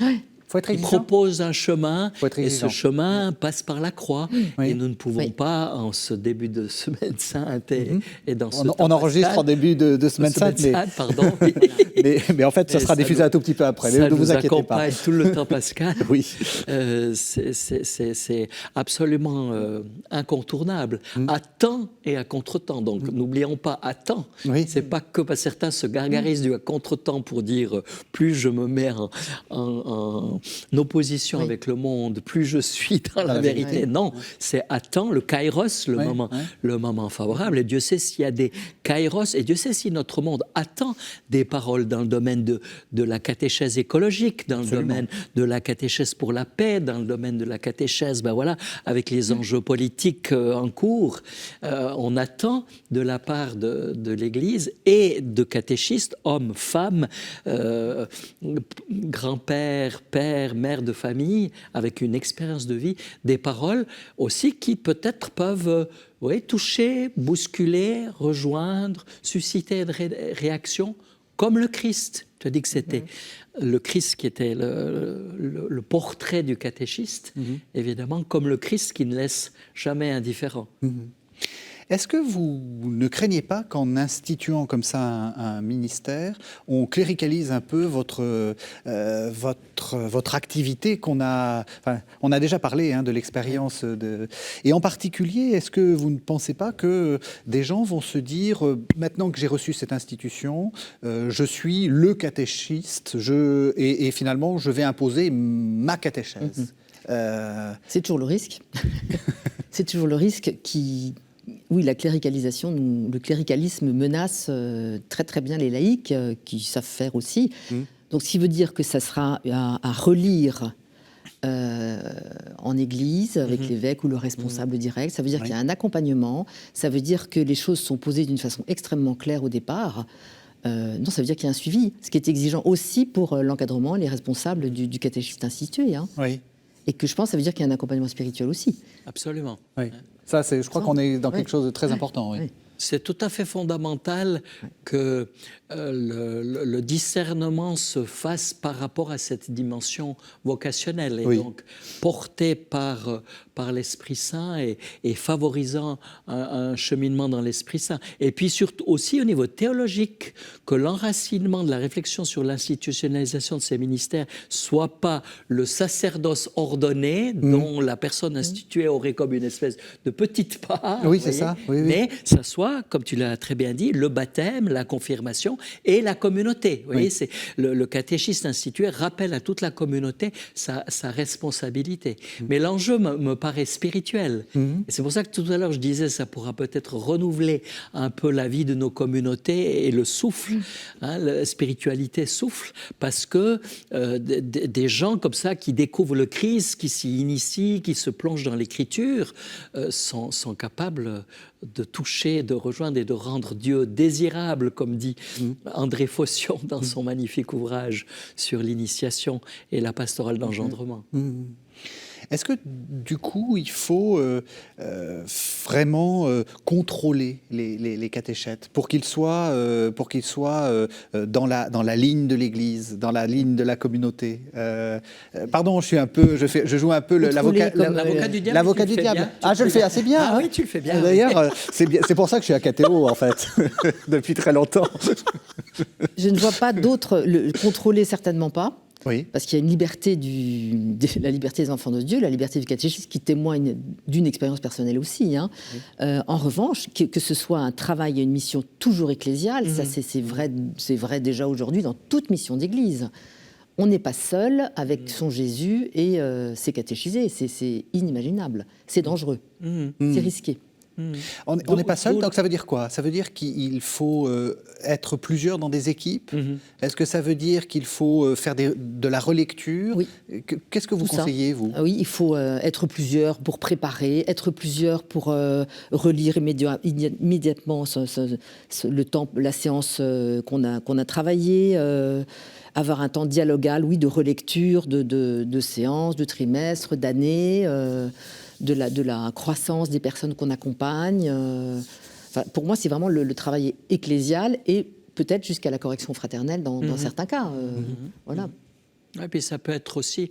Il propose un chemin et ce chemin passe par la croix. Et nous ne pouvons pas, en ce début de Semaine Sainte et dans ce on enregistre en début de Semaine Sainte, mais en fait, ça sera diffusé un tout petit peu après. Ça ne vous inquiétez pas. Accompagne tout le temps pascal. C'est c'est absolument incontournable, à temps et à contre-temps. Donc, n'oublions pas à temps. C'est pas que certains se gargarisent du à contre-temps pour dire plus je me mets en opposition avec le monde, plus je suis dans la vérité. Non, c'est à temps, le kairos, le moment favorable. Et Dieu sait s'il y a des kairos, et Dieu sait si notre monde attend des paroles dans le domaine de la catéchèse écologique, dans le domaine de la catéchèse pour la paix, dans le domaine de la catéchèse, avec les enjeux politiques en cours. On attend de la part de l'Église et de catéchistes, hommes, femmes, grands-pères, pères, mères de famille, avec une expérience de vie, des paroles aussi qui peut-être peuvent toucher, bousculer, rejoindre, susciter une réaction comme le Christ. Tu as dit que c'était le Christ qui était le portrait du catéchiste, évidemment, comme le Christ qui ne laisse jamais indifférent. Est-ce que vous ne craignez pas qu'en instituant comme ça un ministère, on cléricalise un peu votre activité qu'on a... Enfin, on a déjà parlé de l'expérience de... Et en particulier, est-ce que vous ne pensez pas que des gens vont se dire, maintenant que j'ai reçu cette institution, je suis le catéchiste, et finalement, je vais imposer ma catéchèse C'est toujours le risque. C'est toujours le risque qui... Oui, la cléricalisation, le cléricalisme menace très très bien les laïcs qui savent faire aussi. Donc, ce qui veut dire que ça sera à relire en église avec l'évêque ou le responsable direct. Ça veut dire qu'il y a un accompagnement. Ça veut dire que les choses sont posées d'une façon extrêmement claire au départ. Non, ça veut dire qu'il y a un suivi, ce qui est exigeant aussi pour l'encadrement, les responsables du catéchisme institué. Oui. Et que je pense, ça veut dire qu'il y a un accompagnement spirituel aussi. Absolument. Oui. Ça, je crois qu'on est dans quelque chose de très important. Oui. C'est tout à fait fondamental que le discernement se fasse par rapport à cette dimension vocationnelle et donc porté par l'Esprit Saint et favorisant un cheminement dans l'Esprit Saint. Et puis surtout aussi au niveau théologique, que l'enracinement de la réflexion sur l'institutionnalisation de ces ministères soit pas le sacerdoce ordonné dont la personne instituée aurait comme une espèce de petite part, oui, c'est ça. Oui, oui. Mais ça soit, comme tu l'as très bien dit, le baptême, la confirmation et la communauté. Vous voyez, c'est le catéchiste institué rappelle à toute la communauté sa responsabilité. Mais l'enjeu me paraît spirituel. Et c'est pour ça que tout à l'heure je disais, ça pourra peut-être renouveler un peu la vie de nos communautés et le souffle. La spiritualité souffle parce que des gens comme ça qui découvrent le Christ, qui s'y initient, qui se plongent dans l'écriture, sont capables de toucher, de rejoindre et de rendre Dieu désirable, comme dit André Faution dans son magnifique ouvrage sur l'initiation et la pastorale d'engendrement. Est-ce que, du coup, il faut vraiment contrôler les catéchètes pour qu'ils soient, dans la ligne de l'Église, dans la ligne de la communauté Pardon, je joue un peu l'avocat du diable. L'avocat du diable. Je le fais assez bien. Ah oui, tu le fais bien. D'ailleurs, c'est pour ça que je suis à catéo, en fait, depuis très longtemps. Je ne vois pas d'autres... Contrôler, certainement pas. Oui. Parce qu'il y a une liberté, la liberté des enfants de Dieu, la liberté du catéchisme qui témoigne d'une expérience personnelle aussi. En revanche, que ce soit un travail et une mission toujours ecclésiale, ça c'est vrai déjà aujourd'hui dans toute mission d'église. On n'est pas seul avec son Jésus et ses catéchisés. C'est inimaginable. C'est dangereux. C'est risqué. On n'est pas seul, donc ça veut dire quoi? Ça veut dire qu'il faut être plusieurs dans des équipes? Est-ce que ça veut dire qu'il faut faire de la relecture? Oui. Qu'est-ce que vous conseillez, vous? Oui, il faut être plusieurs pour préparer, être plusieurs pour relire immédiatement le temps, la séance qu'on a travaillée, avoir un temps dialogal, oui, de relecture, de séances, de trimestres, d'années, de la croissance des personnes qu'on accompagne. Pour moi, c'est vraiment le travail ecclésial et peut-être jusqu'à la correction fraternelle dans certains cas. Voilà. Et puis ça peut être aussi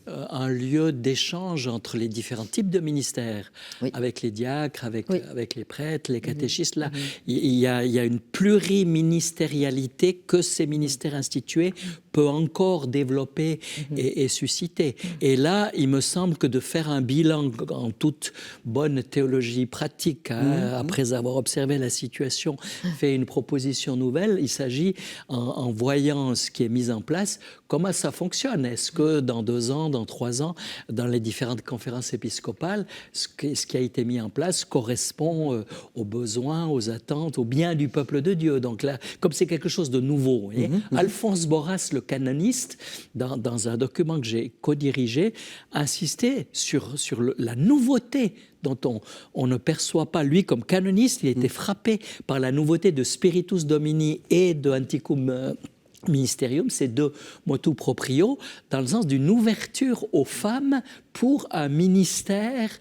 un lieu d'échange entre les différents types de ministères, avec les diacres, avec les prêtres, les catéchistes. Là, il y a une pluriministérialité que ces ministères institués peut encore développer et susciter. Et là, il me semble que de faire un bilan en toute bonne théologie pratique, après avoir observé la situation, fait une proposition nouvelle, il s'agit, en voyant ce qui est mis en place, comment ça fonctionne. Est-ce que dans 2 ans, dans 3 ans, dans les différentes conférences épiscopales, ce qui a été mis en place correspond aux besoins, aux attentes, aux biens du peuple de Dieu. Donc là, comme c'est quelque chose de nouveau, Alphonse Borras, le canoniste, dans un document que j'ai co-dirigé, insistait sur la nouveauté dont on ne perçoit pas. Lui, comme canoniste, il était frappé par la nouveauté de Spiritus Domini et de Antiquum Ministerium, ces 2 motu proprio, dans le sens d'une ouverture aux femmes pour un ministère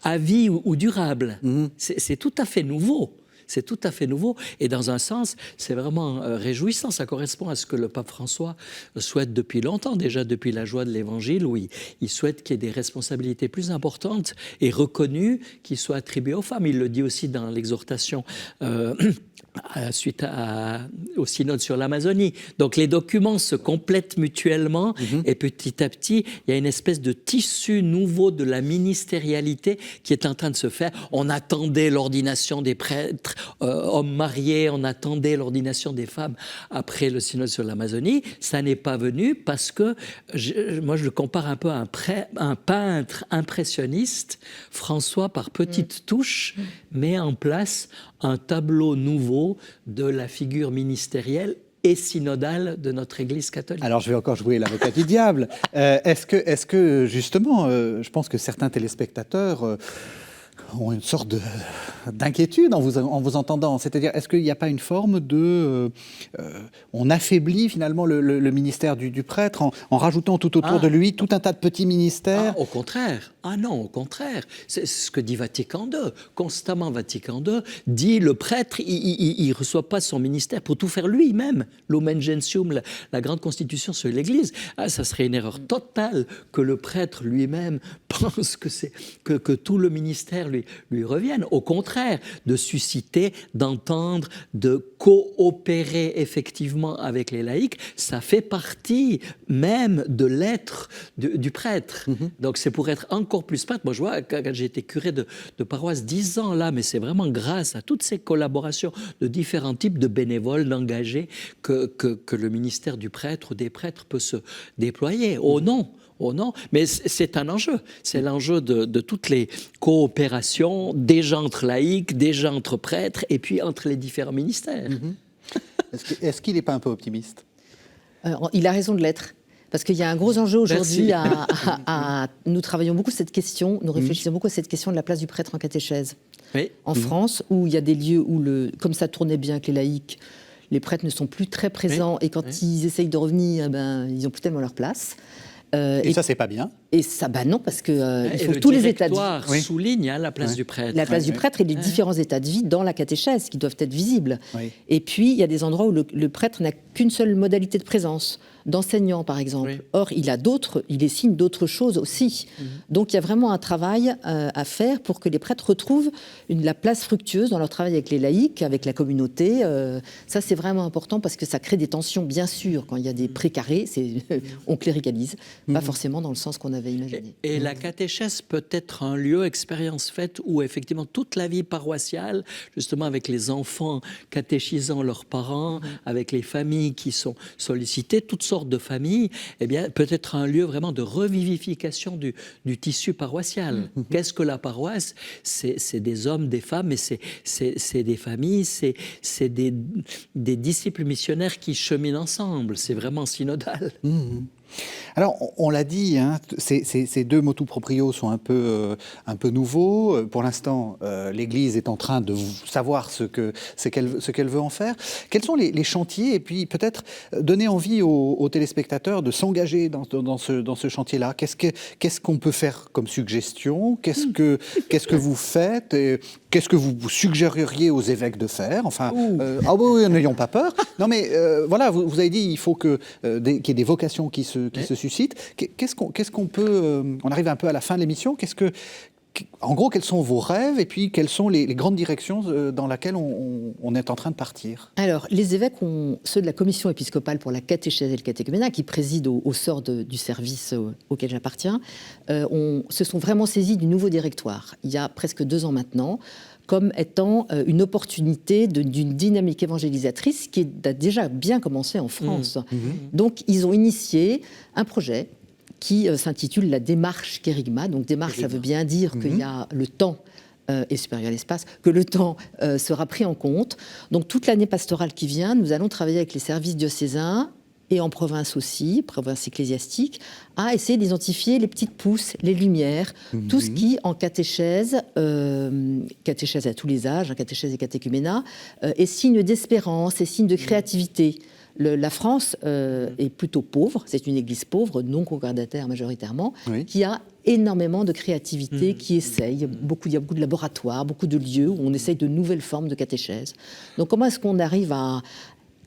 à vie ou durable. C'est tout à fait nouveau. C'est tout à fait nouveau. Et dans un sens, c'est vraiment réjouissant. Ça correspond à ce que le pape François souhaite depuis longtemps, déjà depuis la joie de l'Évangile, où il souhaite qu'il y ait des responsabilités plus importantes et reconnues qui soient attribuées aux femmes. Il le dit aussi dans l'exhortation suite au synode sur l'Amazonie. Donc les documents se complètent mutuellement et petit à petit, il y a une espèce de tissu nouveau de la ministérialité qui est en train de se faire. On attendait l'ordination des prêtres, hommes mariés, on attendait l'ordination des femmes après le synode sur l'Amazonie. Ça n'est pas venu parce que, moi je le compare un peu à un peintre impressionniste. François, par petites touches, met en place un tableau nouveau de la figure ministérielle et synodale de notre Église catholique. Alors, je vais encore jouer l'avocat du diable. Est-ce que justement, je pense que certains téléspectateurs ont une sorte d'inquiétude en vous entendant. C'est-à-dire, est-ce qu'il n'y a pas une forme de... on affaiblit finalement le ministère du prêtre en rajoutant tout autour de lui tout un tas de petits ministères? Au contraire. Ah non, au contraire. C'est ce que dit Vatican II. Constamment, Vatican II dit le prêtre, il ne reçoit pas son ministère pour tout faire lui-même. Lumen Gentium, la grande constitution sur l'Église. Ah, ça serait une erreur totale que le prêtre lui-même pense que tout le ministère lui revienne. Au contraire, de susciter, d'entendre, de coopérer effectivement avec les laïcs, ça fait partie même de l'être du prêtre. Donc c'est pour être encore plus prêtre. Moi je vois, quand j'ai été curé de paroisse 10 ans là, mais c'est vraiment grâce à toutes ces collaborations de différents types de bénévoles, d'engagés, que le ministère du prêtre ou des prêtres peut se déployer. Oh non, mais c'est un enjeu. C'est l'enjeu de toutes les coopérations, déjà entre laïcs, déjà entre prêtres, et puis entre les différents ministères. Est-ce qu'il n'est pas un peu optimiste? Il a raison de l'être. Parce qu'il y a un gros enjeu aujourd'hui nous travaillons beaucoup cette question, nous réfléchissons beaucoup à cette question de la place du prêtre en catéchèse. Oui. En France, où il y a des lieux où, comme ça tournait bien avec les laïcs, les prêtres ne sont plus très présents, et quand ils essayent de revenir, ils n'ont plus tellement leur place. Et ça, c'est pas bien. Et ça, non, parce que il faut tous les états de vie. Souligne la place du prêtre. La place du prêtre et les différents états de vie dans la catéchèse qui doivent être visibles. Et puis, il y a des endroits où le prêtre n'a qu'une seule modalité de présence, d'enseignant par exemple. Or, il dessine d'autres choses aussi. Donc, il y a vraiment un travail à faire pour que les prêtres retrouvent la place fructueuse dans leur travail avec les laïcs, avec la communauté. Ça, c'est vraiment important parce que ça crée des tensions, bien sûr. Quand il y a des précarés, on cléricalise, pas forcément dans le sens qu'on avait imaginé. Et la catéchèse peut être un lieu, expérience faite, où effectivement toute la vie paroissiale, justement avec les enfants catéchisant leurs parents, avec les familles qui sont sollicitées, toutes sortes de familles, eh bien, peut être un lieu vraiment de revivification du tissu paroissial. Qu'est-ce que la paroisse? C'est des hommes, des femmes, mais c'est des familles, c'est des disciples missionnaires qui cheminent ensemble. C'est vraiment synodal. Alors, on l'a dit, ces deux motu proprio sont un peu nouveaux. Pour l'instant, l'Église est en train de savoir ce qu'elle veut en faire. Quels sont les chantiers? Et puis, peut-être donner envie aux téléspectateurs de s'engager dans ce chantier-là. Qu'est-ce qu'on peut faire comme suggestion? Qu'est-ce que vous faites? Qu'est-ce que vous suggéreriez aux évêques de faire? Enfin, n'ayons pas peur. Non, mais voilà, vous avez dit il faut qu'il y ait des vocations qui se suscitent. Qu'est-ce qu'on peut... on arrive un peu à la fin de l'émission. En gros, quels sont vos rêves et puis quelles sont les grandes directions dans lesquelles on est en train de partir? Alors, les évêques, ceux de la commission épiscopale pour la catéchèse et le catéchuménat, qui préside au sort du service auquel j'appartiens, se sont vraiment saisis du nouveau directoire, il y a presque 2 ans maintenant, comme étant une opportunité d'une dynamique évangélisatrice qui a déjà bien commencé en France. Donc, ils ont initié un projet qui s'intitule la démarche Kérigma. Donc, démarche, ça veut bien dire qu'il y a le temps est supérieur à l'espace, que le temps sera pris en compte. Donc, toute l'année pastorale qui vient, nous allons travailler avec les services diocésains et en province aussi, province ecclésiastique, à essayer d'identifier les petites pousses, les lumières, tout ce qui, en catéchèse à tous les âges, catéchèse et catéchuménat, est signe d'espérance, est signe de créativité. La France est plutôt pauvre, c'est une église pauvre, non concordataire majoritairement, qui a énormément de créativité, qui essaye. Il y a beaucoup de laboratoires, beaucoup de lieux où on essaye de nouvelles formes de catéchèse. Donc comment est-ce qu'on arrive à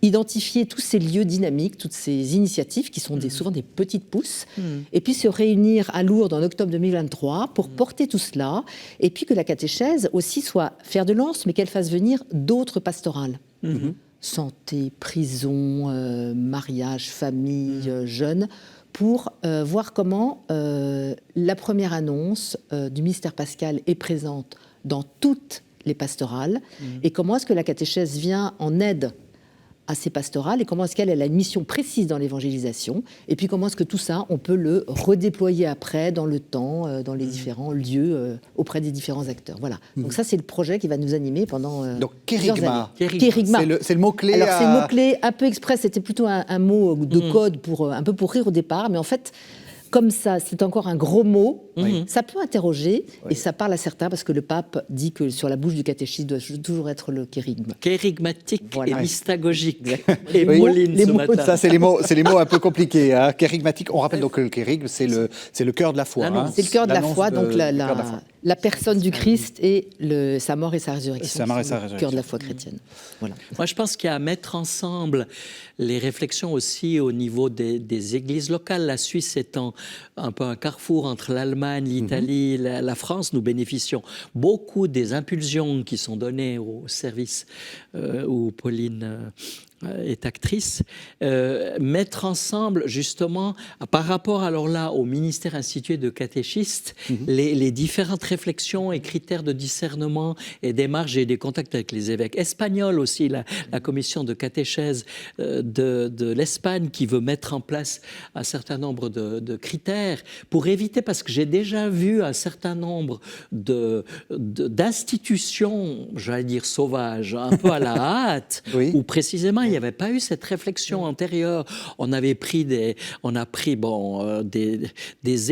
identifier tous ces lieux dynamiques, toutes ces initiatives qui sont souvent des petites pousses, et puis se réunir à Lourdes en octobre 2023 pour porter tout cela, et puis que la catéchèse aussi soit fer de lance, mais qu'elle fasse venir d'autres pastorales. Santé, prison, mariage, famille, jeunes, pour voir comment la première annonce du mystère pascal est présente dans toutes les pastorales, et comment est-ce que la catéchèse vient en aide à ces pastorales, et comment est-ce qu'elle a une mission précise dans l'évangélisation, et puis comment est-ce que tout ça, on peut le redéployer après dans le temps, dans les différents lieux, auprès des différents acteurs. Voilà. Donc ça, c'est le projet qui va nous animer pendant Donc kérigma. Kérigma. C'est le mot-clé. Alors c'est le mot-clé un peu exprès, c'était plutôt un mot de code, un peu pour rire au départ, mais en fait, comme ça, c'est encore un gros mot, ça peut interroger, et ça parle à certains, parce que le pape dit que sur la bouche du catéchisme doit toujours être le kérigme. Kérigmatique et mystagogique. Et Moline ce matin. Ça, c'est les mots un peu compliqués. Hein. Kérigmatique, on rappelle donc que le kérigme, c'est le cœur de la foi. Hein. C'est le cœur de la foi, donc la personne du Christ et sa mort et sa résurrection. Le cœur de la foi chrétienne. Voilà. Moi, je pense qu'il y a à mettre ensemble les réflexions aussi au niveau des églises locales. La Suisse étant un peu un carrefour entre l'Allemagne, l'Italie, la France, nous bénéficions beaucoup des impulsions qui sont données au service où Pauline est actrice, mettre ensemble justement par rapport alors là au ministère institué de catéchistes les différentes réflexions et critères de discernement et démarches. J'ai des contacts avec les évêques espagnols aussi, la commission de catéchèse de l'Espagne qui veut mettre en place un certain nombre de critères pour éviter, parce que j'ai déjà vu un certain nombre d'institutions, j'allais dire sauvages, un peu à la hâte, où précisément il n'y avait pas eu cette réflexion antérieure. On a pris des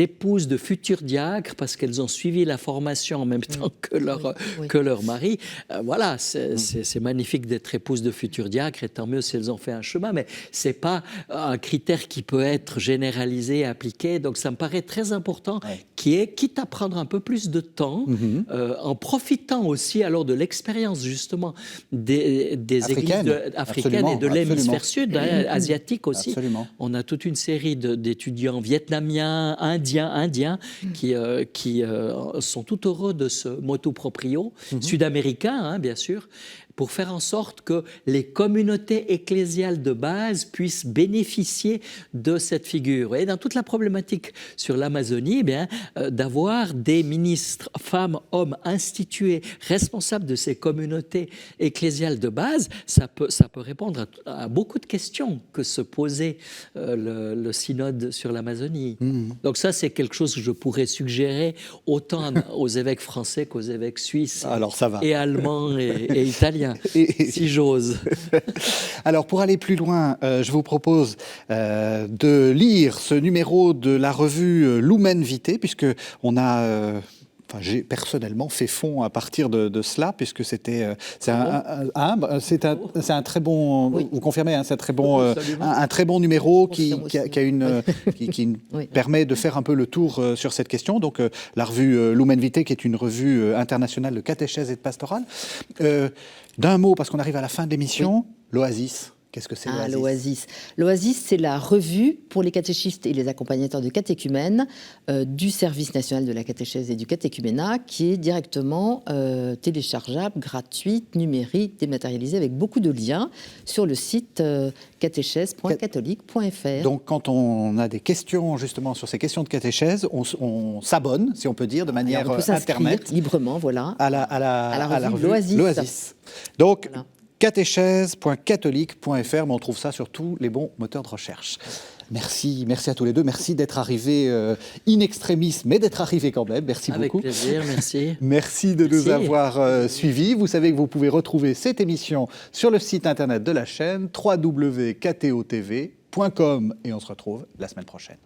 épouses de futurs diacres parce qu'elles ont suivi la formation en même temps que leur mari. Voilà, c'est magnifique d'être épouse de futurs diacres, et tant mieux si elles ont fait un chemin, mais c'est pas un critère qui peut être généralisé et appliqué. Donc ça me paraît très important, quitte à prendre un peu plus de temps, en profitant aussi alors de l'expérience justement des églises africaines et de l'hémisphère sud, asiatique aussi. Absolument. On a toute une série d'étudiants vietnamiens, indiens qui sont tout heureux de ce motu proprio, sud-américain bien sûr, pour faire en sorte que les communautés ecclésiales de base puissent bénéficier de cette figure. Et dans toute la problématique sur l'Amazonie, d'avoir des ministres, femmes, hommes institués, responsables de ces communautés ecclésiales de base, ça peut répondre à beaucoup de questions que se posait le synode sur l'Amazonie. Donc ça, c'est quelque chose que je pourrais suggérer autant aux évêques français qu'aux évêques suisses. Alors, ça va. Et allemands et italiens. Si j'ose. Alors, pour aller plus loin, je vous propose de lire ce numéro de la revue Lumen Vitae, puisque on a... j'ai personnellement fait fond à partir de cela, puisque c'est un très bon. Vous confirmez, c'est un très bon, un très bon numéro qui permet de faire un peu le tour sur cette question. Donc la revue Lumen Vitae, qui est une revue internationale de catéchèse et de pastorale. D'un mot, parce qu'on arrive à la fin de l'émission, l'Oasis. Qu'est-ce que c'est l'Oasis ? L'Oasis. L'Oasis, c'est la revue pour les catéchistes et les accompagnateurs de catéchumènes du Service national de la catéchèse et du catéchuménat, qui est directement téléchargeable, gratuite, numérique, dématérialisée, avec beaucoup de liens sur le site catéchèse.catholique.fr. Donc, quand on a des questions justement sur ces questions de catéchèse, on s'abonne, si on peut dire, de manière internet, librement, voilà, à la revue l'Oasis. Donc, voilà. catéchèse.catholique.fr, mais on trouve ça sur tous les bons moteurs de recherche. Merci à tous les deux. Merci d'être arrivés in extremis, mais d'être arrivés quand même. Merci beaucoup. Avec plaisir, merci. Merci de nous avoir suivis. Vous savez que vous pouvez retrouver cette émission sur le site internet de la chaîne www.ktotv.com, et on se retrouve la semaine prochaine.